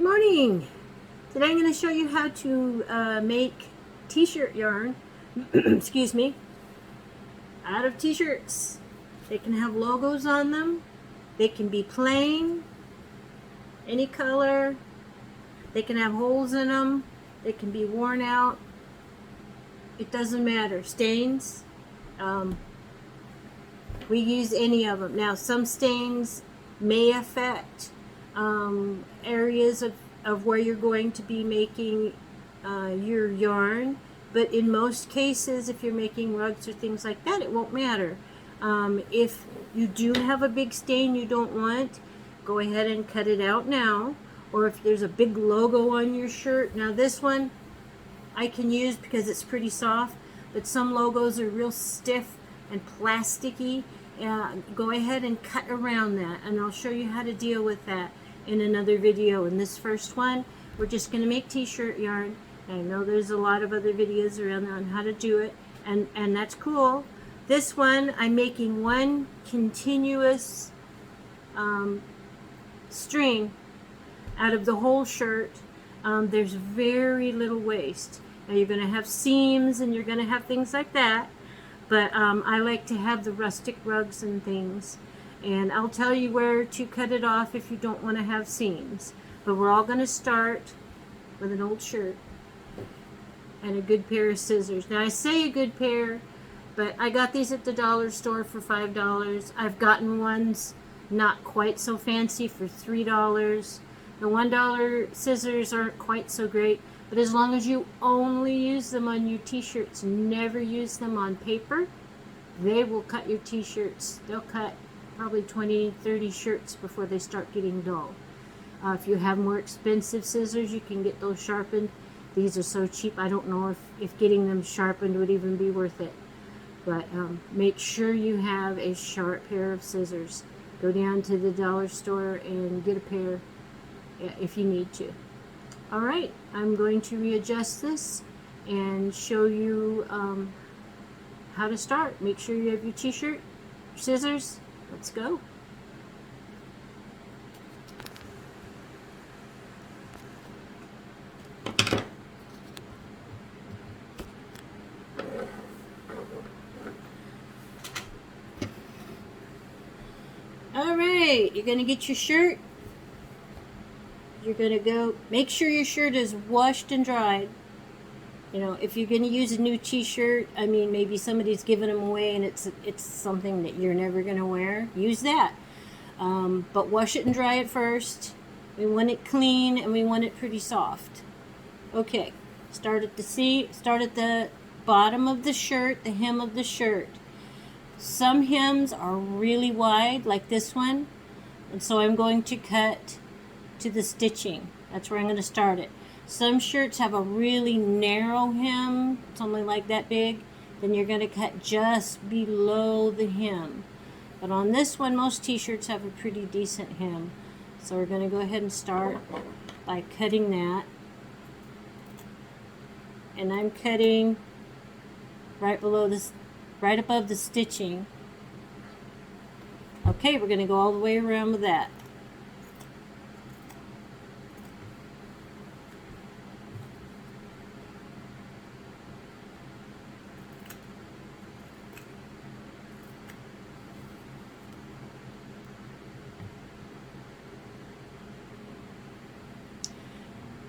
morning. Today I'm going to show you how to make t-shirt yarn, excuse me, out of t-shirts. They can have logos on them. They can be plain, any color. They can have holes in them. They can be worn out. It doesn't matter. Stains. We use any of them. Now, some stains may affect areas of where you're going to be making your yarn, but in most cases, if you're making rugs or things like that, it won't matter. If you do have a big stain you don't want, go ahead and cut it out now. Or if there's a big logo on your shirt, now this one I can use because it's pretty soft, but some logos are real stiff and plasticky. Go ahead and cut around that, and I'll show you how to deal with that in another video. In this first one, we're just going to make t-shirt yarn. I know there's a lot of other videos around on how to do it, and that's cool. This one, I'm making one continuous string out of the whole shirt. There's very little waste. Now you're going to have seams and you're going to have things like that, but I like to have the rustic rugs and things, and I'll tell you where to cut it off if you don't want to have seams. But we're all going to start with an old shirt and a good pair of scissors. Now I say a good pair, but I got these at the dollar store for $5. I've gotten ones not quite so fancy for $3. The $1 scissors aren't quite so great, but as long as you only use them on your t-shirts, never use them on paper, they will cut your t-shirts. They'll cut probably 20, 30 shirts before they start getting dull. If you have more expensive scissors, you can get those sharpened. These are so cheap, I don't know if getting them sharpened would even be worth it. But make sure you have a sharp pair of scissors. Go down to the dollar store and get a pair if you need to. Alright, I'm going to readjust this and show you how to start. Make sure you have your t-shirt, scissors. Let's go. Alright, you're going to get your shirt. You're going to go, make sure your shirt is washed and dried. You know, if you're going to use a new t-shirt, I mean, maybe somebody's giving them away and it's something that you're never going to wear, use that. But wash it and dry it first. We want it clean and we want it pretty soft. Okay, start at the bottom of the shirt, the hem of the shirt. Some hems are really wide, like this one, and so I'm going to cut to the stitching. That's where I'm going to start it. Some shirts have a really narrow hem, it's only like that big, then you're going to cut just below the hem. But on this one, most t-shirts have a pretty decent hem. So we're going to go ahead and start by cutting that. And I'm cutting right below this, right above the stitching. Okay, we're going to go all the way around with that.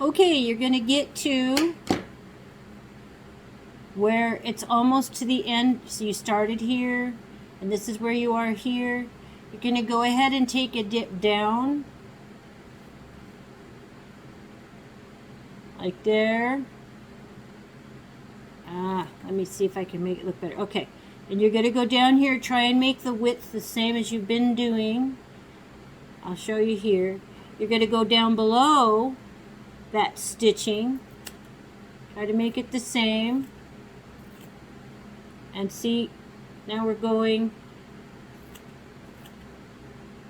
Okay, you're going to get to where it's almost to the end. So you started here, and this is where you are here. You're going to go ahead and take a dip down, like there. Let me see if I can make it look better. Okay, and you're going to go down here, try and make the width the same as you've been doing. I'll show you here. You're going to go down below that stitching, try to make it the same, and see, now we're going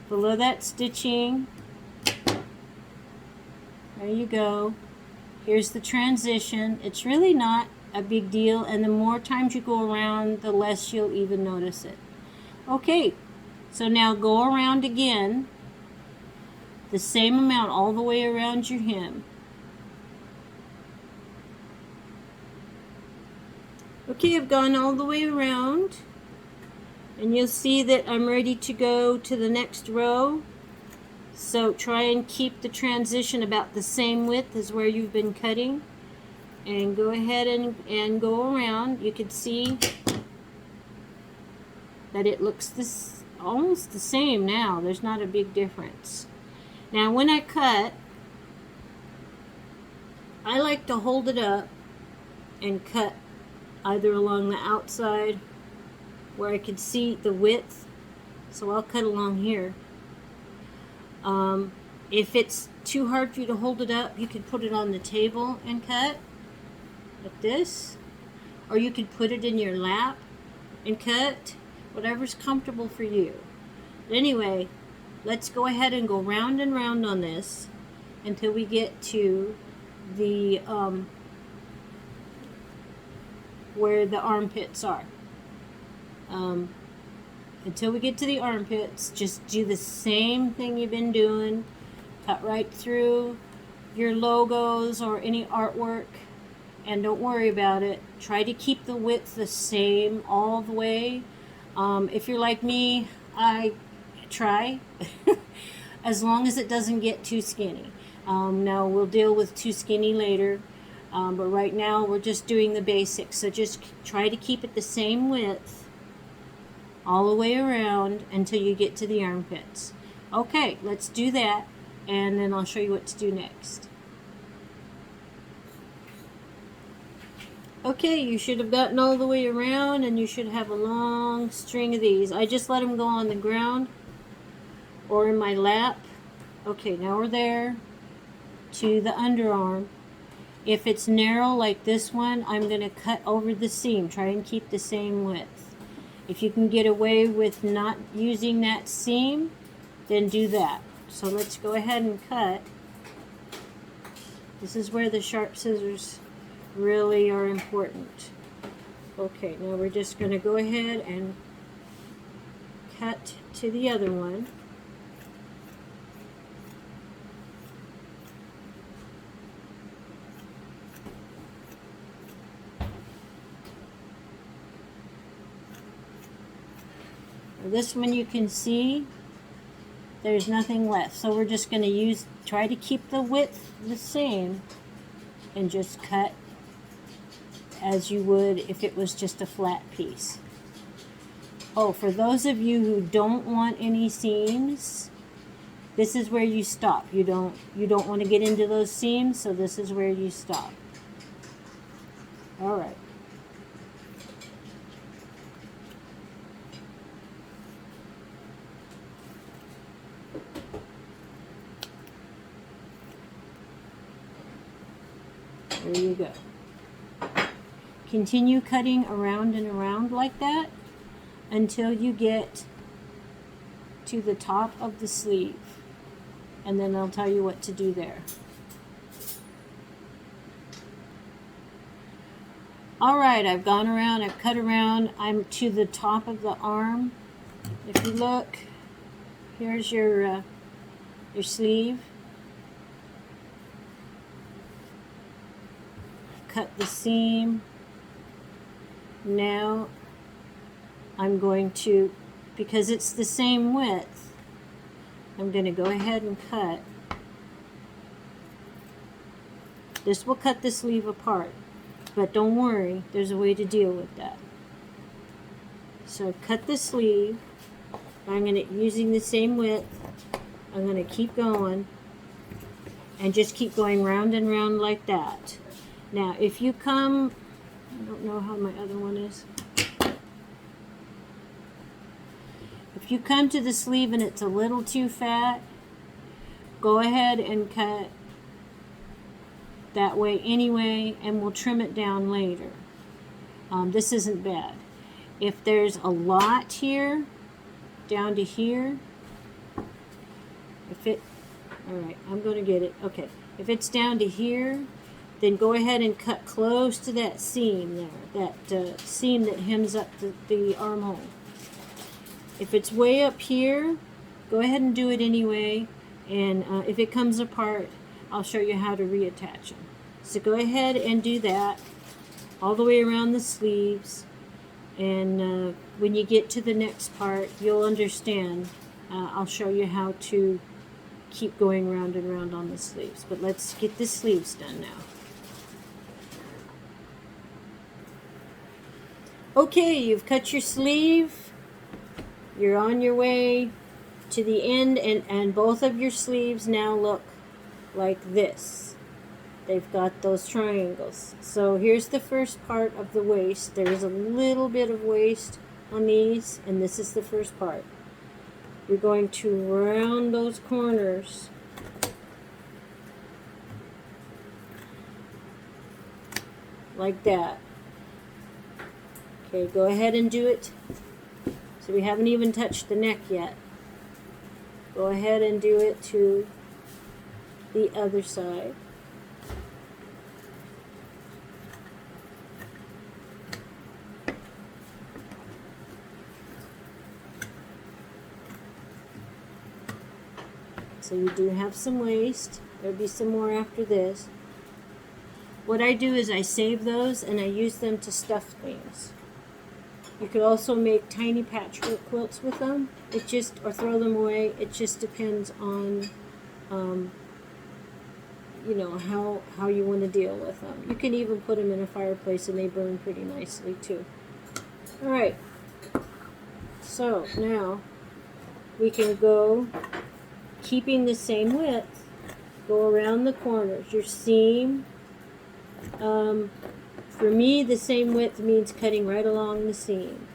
below that stitching. There you go. Here's the transition. It's really not a big deal, and the more times you go around, the less you'll even notice it. Okay, so now go around again the same amount all the way around your hem. Okay, I've gone all the way around, and you'll see that I'm ready to go to the next row. So try and keep the transition about the same width as where you've been cutting, and go ahead and go around. You can see that it looks almost the same now. There's not a big difference. Now when I cut, I like to hold it up and cut either along the outside where I can see the width, so I'll cut along here. If it's too hard for you to hold it up, you can put it on the table and cut like this, or you can put it in your lap and cut, whatever's comfortable for you. But anyway, let's go ahead and go round and round on this until we get to the where the armpits are. Until we get to the armpits, just do the same thing you've been doing. Cut right through your logos or any artwork, and don't worry about it. Try to keep the width the same all the way. If you're like me, I try as long as it doesn't get too skinny. Now we'll deal with too skinny later, but right now we're just doing the basics. So just try to keep it the same width all the way around until you get to the armpits. Okay, let's do that, and then I'll show you what to do next. Okay, you should have gotten all the way around, and you should have a long string of these. I just let them go on the ground or in my lap. Okay, now we're there to the underarm. If it's narrow like this one, I'm going to cut over the seam. Try and keep the same width. If you can get away with not using that seam, then do that. So let's go ahead and cut. This is where the sharp scissors really are important. Okay, now we're just going to go ahead and cut to the other one. This one you can see there's nothing left, so we're just going to try to keep the width the same and just cut as you would if it was just a flat piece. Oh, for those of you who don't want any seams, this is where you stop. You don't want to get into those seams, so this is where you stop. All right. There you go. Continue cutting around and around like that until you get to the top of the sleeve, and then I'll tell you what to do there. Alright, I've gone around, I've cut around, I'm to the top of the arm. If you look, here's your sleeve. Cut the seam. Now I'm going to, because it's the same width, I'm going to go ahead and cut. This will cut the sleeve apart, but don't worry, there's a way to deal with that. So cut the sleeve. I'm going to, using the same width, I'm going to keep going and just keep going round and round like that. Now, if you come, I don't know how my other one is. If you come to the sleeve and it's a little too fat, go ahead and cut that way anyway, and we'll trim it down later. This isn't bad. If there's a lot here, down to here, alright, I'm going to get it. Okay, if it's down to here, then go ahead and cut close to that seam there, that seam that hems up the armhole. If it's way up here, go ahead and do it anyway, And if it comes apart, I'll show you how to reattach them. So go ahead and do that all the way around the sleeves. And when you get to the next part, you'll understand. I'll show you how to keep going round and round on the sleeves. But let's get the sleeves done now. Okay, you've cut your sleeve. You're on your way to the end, and both of your sleeves now look like this. They've got those triangles. So here's the first part of the waist. There's a little bit of waist on these, and this is the first part. You're going to round those corners like that. Okay, go ahead and do it. So we haven't even touched the neck yet. Go ahead and do it to the other side. So you do have some waist. There'll be some more after this. What I do is I save those and I use them to stuff things. You could also make tiny patchwork quilts with them. Or throw them away. It just depends on, you know, how you want to deal with them. You can even put them in a fireplace and they burn pretty nicely too. All right. So now we can go, keeping the same width, go around the corners. Your seam, for me, the same width means cutting right along the seam.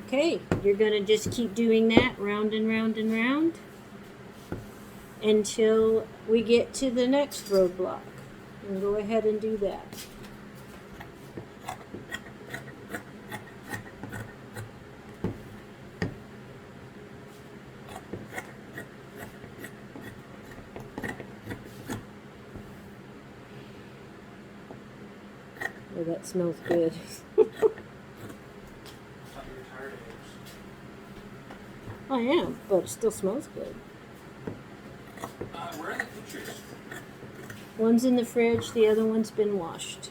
Okay, you're going to just keep doing that round and round and round until we get to the next roadblock. And go ahead and do that. Oh, that smells good. I am, but it still smells good. Where are the pictures? One's in the fridge, the other one's been washed.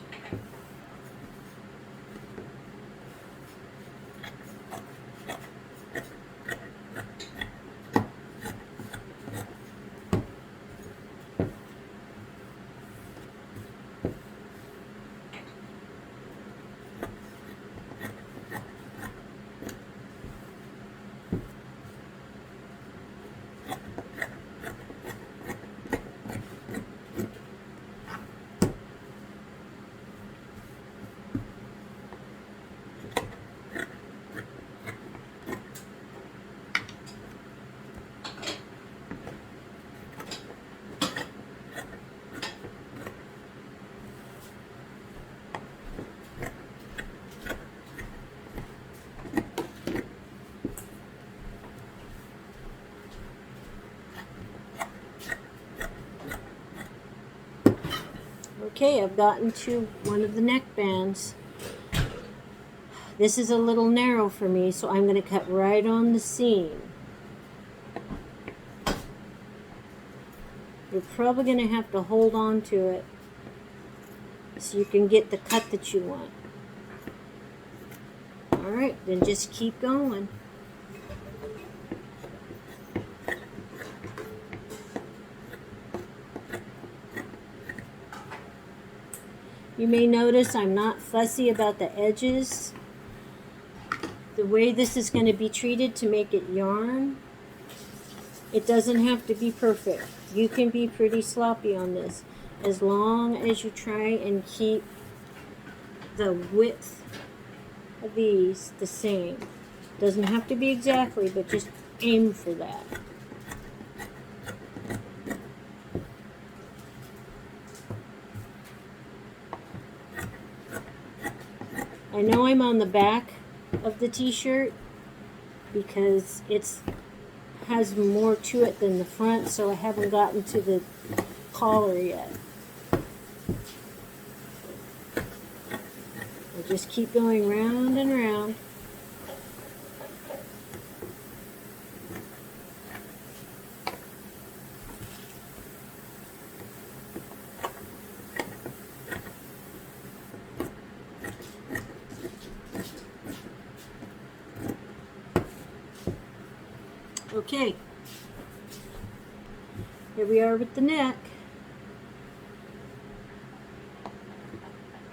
Okay, I've gotten to one of the neck bands. This is a little narrow for me, so I'm going to cut right on the seam. You're probably going to have to hold on to it so you can get the cut that you want. Alright, then just keep going. You may notice I'm not fussy about the edges. The way this is going to be treated to make it yarn, it doesn't have to be perfect. You can be pretty sloppy on this as long as you try and keep the width of these the same. Doesn't have to be exactly, but just aim for that. I know I'm on the back of the t-shirt because it has more to it than the front, so I haven't gotten to the collar yet. We'll just keep going round and round. Okay, here we are with the neck.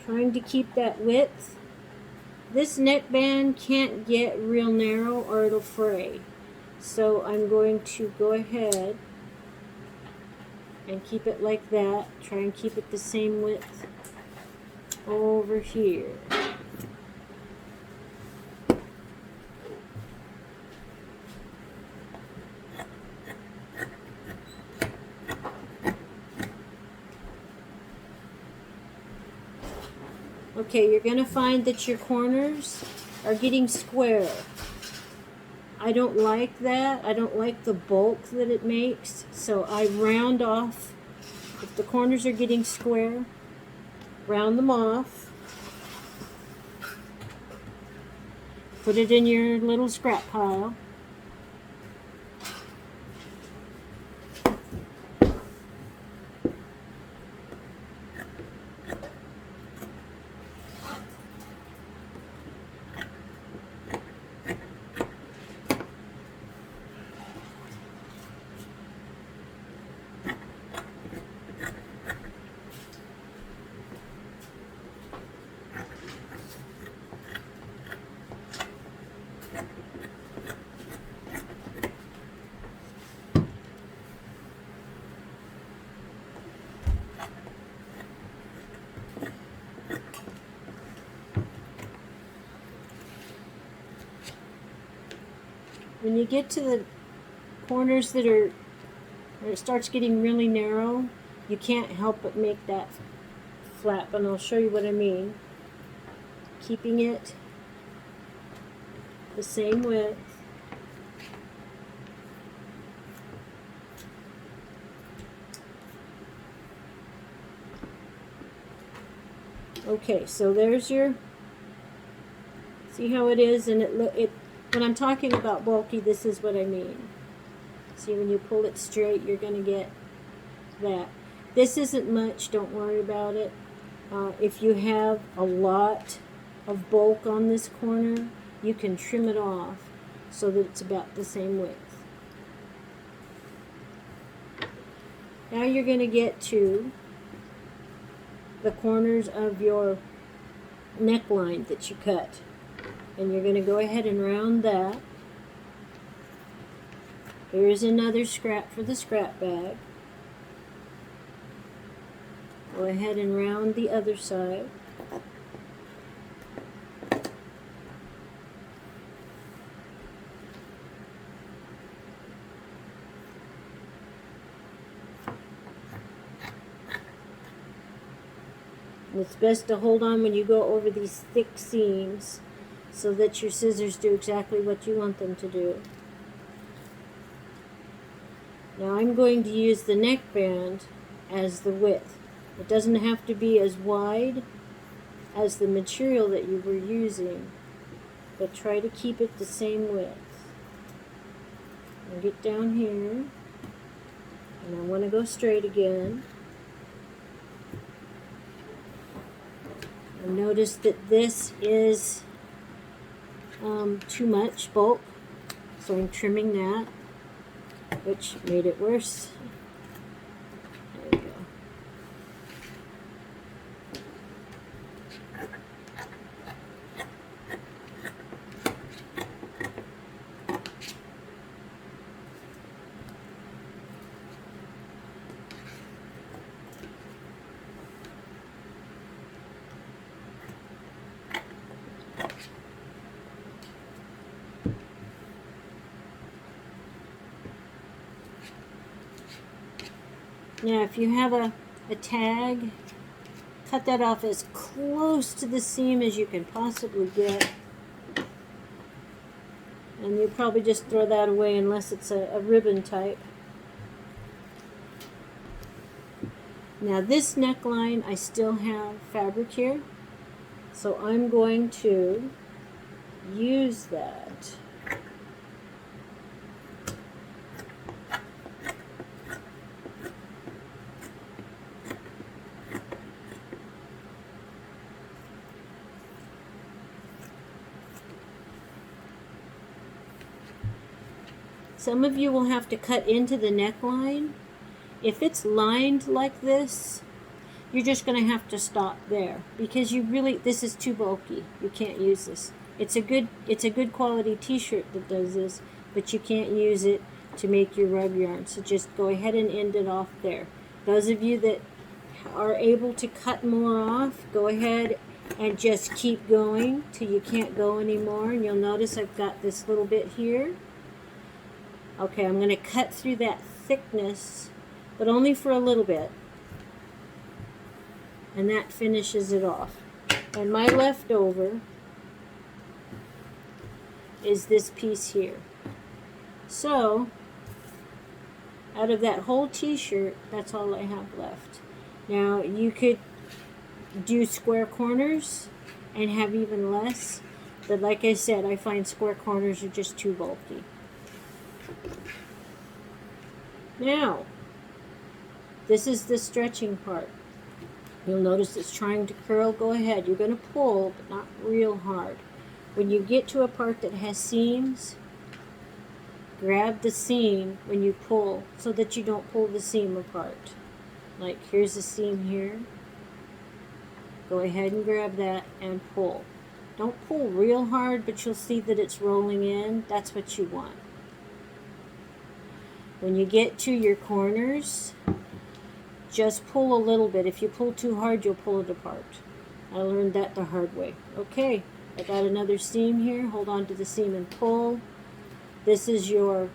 Trying to keep that width. This neckband can't get real narrow or it'll fray. So I'm going to go ahead and keep it like that. Try and keep it the same width over here. Okay, you're going to find that your corners are getting square. I don't like that. I don't like the bulk that it makes. So I round off. If the corners are getting square, round them off. Put it in your little scrap pile. When you get to the corners that are, where it starts getting really narrow, you can't help but make that flap, and I'll show you what I mean. Keeping it the same width. Okay, so there's your, see how it is, and it when I'm talking about bulky, this is what I mean. See, when you pull it straight, you're going to get that. This isn't much, don't worry about it. If you have a lot of bulk on this corner, you can trim it off so that it's about the same width. Now you're going to get to the corners of your neckline that you cut. And you're going to go ahead and round that. Here's another scrap for the scrap bag. Go ahead and round the other side. And it's best to hold on when you go over these thick seams, so that your scissors do exactly what you want them to do. Now I'm going to use the neckband as the width. It doesn't have to be as wide as the material that you were using, but try to keep it the same width. I'll get down here, and I want to go straight again. And notice that this is too much bulk, so I'm trimming that, which made it worse. There we go. Now if you have a tag, cut that off as close to the seam as you can possibly get. And you'll probably just throw that away unless it's a ribbon type. Now this neckline, I still have fabric here, so I'm going to use that. Some of you will have to cut into the neckline. If it's lined like this, you're just going to have to stop there because this is too bulky. You can't use this. It's a good quality t-shirt that does this, but you can't use it to make your rug yarn. So just go ahead and end it off there. Those of you that are able to cut more off, go ahead and just keep going till you can't go anymore. And you'll notice I've got this little bit here. Okay, I'm going to cut through that thickness, but only for a little bit. And that finishes it off. And my leftover is this piece here. So, out of that whole t-shirt, that's all I have left. Now, you could do square corners and have even less, but like I said, I find square corners are just too bulky. Now, this is the stretching part. You'll notice it's trying to curl. Go ahead. You're going to pull, but not real hard. When you get to a part that has seams, grab the seam when you pull so that you don't pull the seam apart. Like here's a seam here. Go ahead and grab that and pull. Don't pull real hard, but you'll see that it's rolling in. That's what you want. When you get to your corners, just pull a little bit. If you pull too hard, you'll pull it apart. I learned that the hard way. Okay, I got another seam here. Hold on to the seam and pull. This is your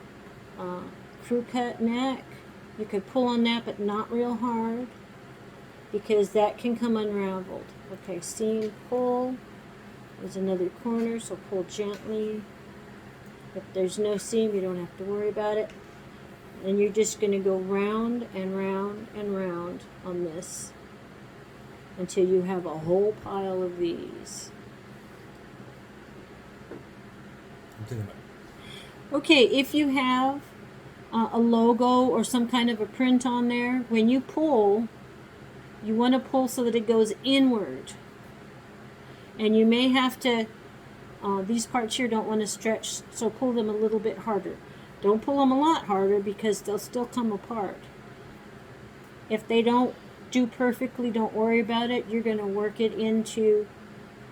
crew cut neck. You could pull on that, but not real hard, because that can come unraveled. Okay, seam, pull. There's another corner, so pull gently. If there's no seam, you don't have to worry about it. And you're just going to go round and round and round on this until you have a whole pile of these. Okay, if you have a logo or some kind of a print on there, when you pull, you want to pull so that it goes inward. And you may have to, these parts here don't want to stretch, so pull them a little bit harder. Don't pull them a lot harder because they'll still come apart. If they don't do perfectly, don't worry about it. You're going to work it into,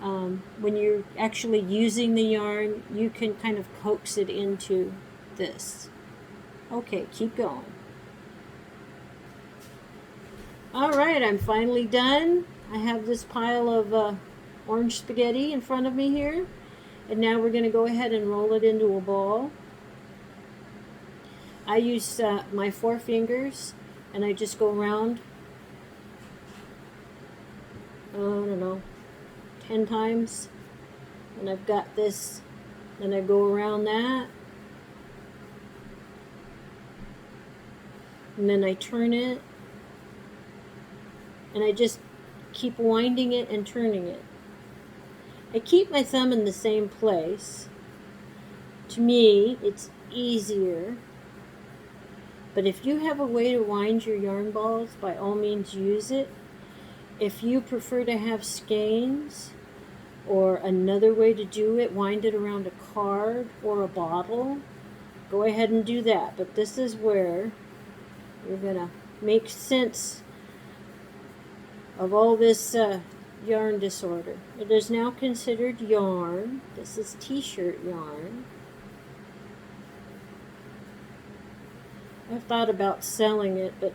when you're actually using the yarn, you can kind of coax it into this. Okay, keep going. Alright, I'm finally done. I have this pile of orange spaghetti in front of me here. And now we're going to go ahead and roll it into a ball. I use my 4 fingers, and I just go around, I don't know, 10 times. And I've got this, and I go around that. And then I turn it, and I just keep winding it and turning it. I keep my thumb in the same place. To me, it's easier. But if you have a way to wind your yarn balls, by all means use it. If you prefer to have skeins, or another way to do it, wind it around a card or a bottle, go ahead and do that. But this is where you're going to make sense of all this yarn disorder. It is now considered yarn. This is t-shirt yarn. I've thought about selling it, but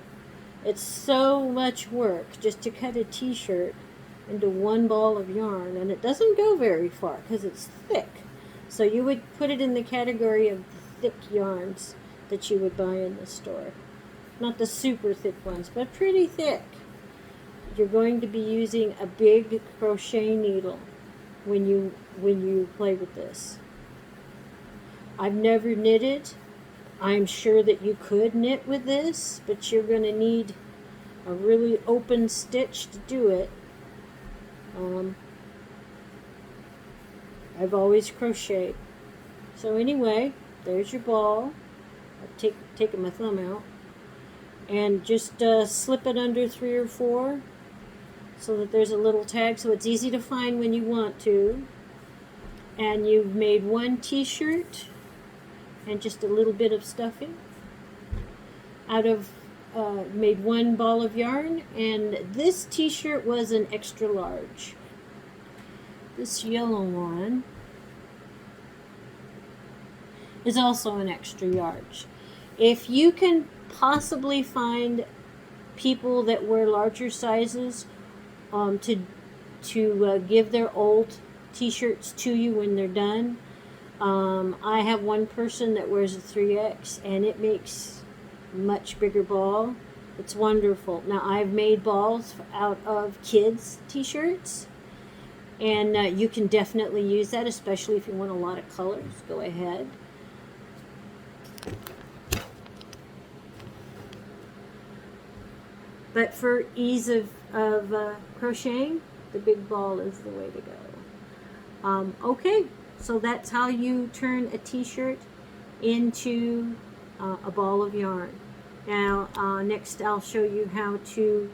it's so much work just to cut a t-shirt into one ball of yarn, and it doesn't go very far because it's thick. So you would put it in the category of the thick yarns that you would buy in the store. Not the super thick ones, but pretty thick. You're going to be using a big crochet needle when you play with this. I've never knitted. I'm sure that you could knit with this, but you're going to need a really open stitch to do it. I've always crocheted. So anyway, there's your ball. I've taken my thumb out. And just slip it under 3 or 4 so that there's a little tag so it's easy to find when you want to. And you've made one t-shirt and just a little bit of stuffing out of made one ball of yarn, and this t-shirt was an extra large. This yellow one is also an extra large. If you can possibly find people that wear larger sizes to give their old t-shirts to you when they're done. I have one person that wears a 3X and it makes much bigger ball. It's wonderful. Now I've made balls out of kids t-shirts, and you can definitely use that, especially if you want a lot of colors. Go ahead. But for ease of crocheting, the big ball is the way to go. Okay, so that's how you turn a t-shirt into a ball of yarn. Now, next I'll show you how to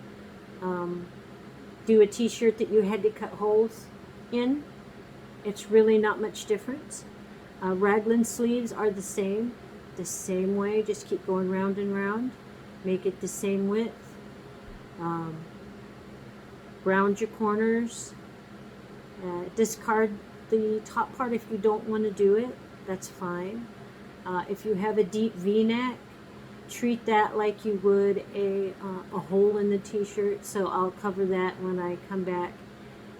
do a t-shirt that you had to cut holes in. It's really not much difference. Raglan sleeves are the same way. Just keep going round and round. Make it the same width. Round your corners. Discard the top part if you don't want to do it. That's fine. If you have a deep V-neck, treat that like you would a hole in the t-shirt. So I'll cover that when I come back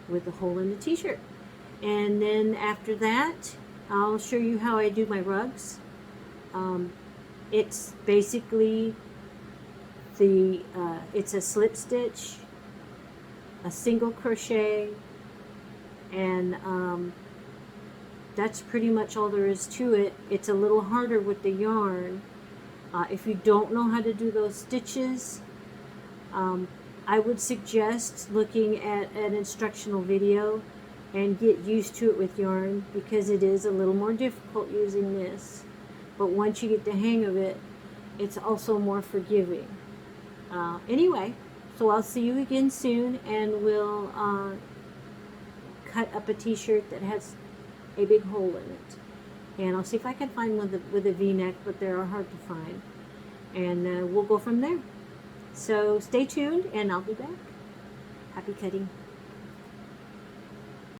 with a hole in the t-shirt. And then after that, I'll show you how I do my rugs. It's basically it's a slip stitch, a single crochet, and that's pretty much all there is to it. It's a little harder with the yarn. If you don't know how to do those stitches, I would suggest looking at an instructional video and get used to it with yarn, because it is a little more difficult using this. But once you get the hang of it, it's also more forgiving. Anyway, so I'll see you again soon, and we'll cut up a t-shirt that has a big hole in it. And I'll see if I can find one with a V-neck, but they are hard to find. And we'll go from there. So stay tuned, and I'll be back. Happy cutting.